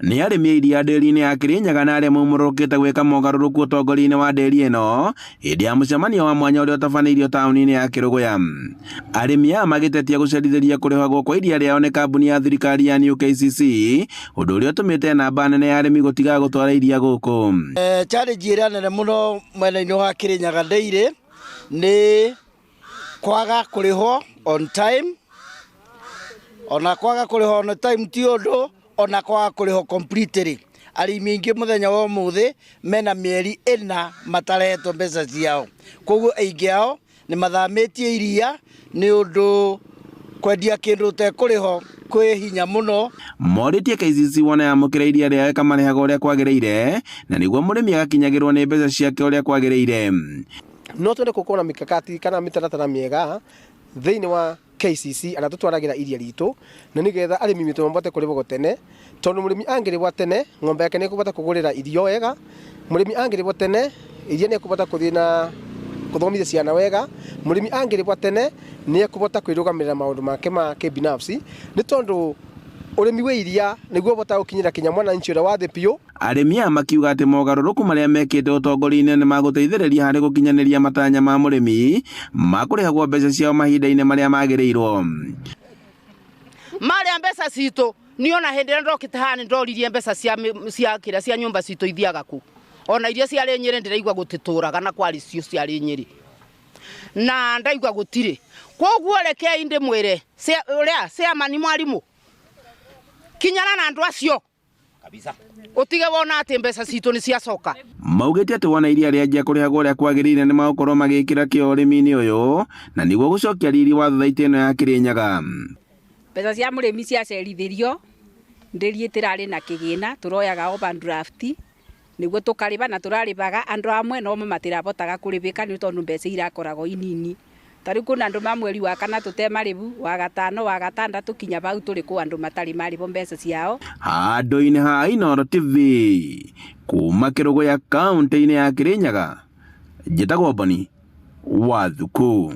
Nĩ arĩmi a iria ndĩri-inĩ ya Kirinyaga na arĩa maumũrũkĩte gwĩka mogarũrũku ũtongoria-inĩ wa ndĩri ĩno hĩndĩ ya mũcemanio wa mwanya ũrĩa ũtabanĩirio taũni-inĩ ya Kĩrũgũya. Arĩmi aya magĩtetia gũcerithĩria kũrĩhagwo kwa iria rĩao nĩ kambuni ya thirikari ya New KCC, ũndũ ũrĩa ũtũmĩte namba nene ya arĩmi gũtiga gũtwara iria gũkũ. Challenge ĩrĩa nene mũno mwena-inĩ wa Kirinyaga Dairy nĩ kwaga kũrĩhwo on time, ona kwaga kũrĩhwo on time ti ũndũ, ona kwaga kũrĩhwo completely. Arĩmi aingĩ mũthenya wa ũmũthĩ mena mĩeri 4 matarehetwo mbeca ciao, koguo aingĩ ao nĩ mathamĩtie iria nĩ ũndũ kwendia kĩndũ ũtekũrĩhwo kwĩ hinya mũno. Morĩtie KCC wona yamũkĩra iria rĩao ĩkamarĩhaga ũrĩa kwagĩrĩire na nĩguo mũrĩmi agakinyagĩrwo nĩ mbeca ciake ũrĩa kwagĩrĩire. No twende gũkorwo na mikakati kana mĩtaratara mĩega thĩinĩ wa KCC ana tutwaragĩra iria ritũ na nĩgetha arĩmi mitũ mabote kũrĩhwo tene, tondũ mũrĩmi angĩrĩhwo tene ng'ombe yake nĩ ĩkũbota kũgũrĩra irio wega, mũrĩmi angĩrĩhwo tene iria nĩ ĩkũbota gũthiĩ na gũthomithia ciana wega, mũrĩmi angĩrĩhwo tene nĩ ĩkũbota kwĩrũgamĩrĩra maũndũ make ma kĩbinafsi, nĩ tondũ ũrĩmi wa iria nĩguo ũbota gũkinyĩra kinya mwananchi ũrĩa wa thĩ biũ. Arĩmi aya makiuga atĩ mogarũrũku marĩa mekĩte ũtongoria-inĩ nĩ magũteithĩrĩria harĩ gũkinyanĩria matanya ma mũrĩmi ma kũrĩhagwo mbeca ciao mahinda-inĩ marĩa magĩrĩirwo. Marĩa mbeca citũ niona hĩndĩ ĩrĩa ndokĩte haha nĩ ndoririe mbeca cia nyũmba citũ ithiaga kũ, ona iria ciarĩ Nyĩrĩ ndĩraigua gũtitũraga na kwarĩ cio ciarĩ Nyĩrĩ na ndaigua gũtirĩ. Koguo rekei ndĩmwĩre ũrĩa Chairman Mwarimũ, kinyana na andũ acio kabisa utige wona atĩ mbeca citũ nĩ ciacoka. Maugĩte atĩ wona iria rĩanjia kũrĩhagwo ũrĩa kwagĩrĩire nĩ magũkorwo magĩkĩra kĩo ũrĩmi-inĩ ũyũ na nĩguo gũcokia riri wa thothaitĩ ĩno ya Kirinyaga. Mbeca cia mũrĩmi ciacerithĩrio ndĩri ĩtĩrarĩ na kĩgĩna, tũroyaga overdraft nĩguo tũkarĩba na tũrarĩbaga andũ amwe no matirabotaga kũrĩbĩka nĩ tondũ mbeca irakoragwo inini. Tarĩu kuna andũ ma mweri wa kana tũtemarĩbu, wa gatano, wa gatandatũ kinya bau tũrĩ kũ andũ matarĩ marĩbo mbeca ciao. Handũ-inĩ ha Inooro TV kuma Kĩrũgũya kaũntĩ-inĩ ya Kirinyaga, njĩtagwo Boni Wathuku.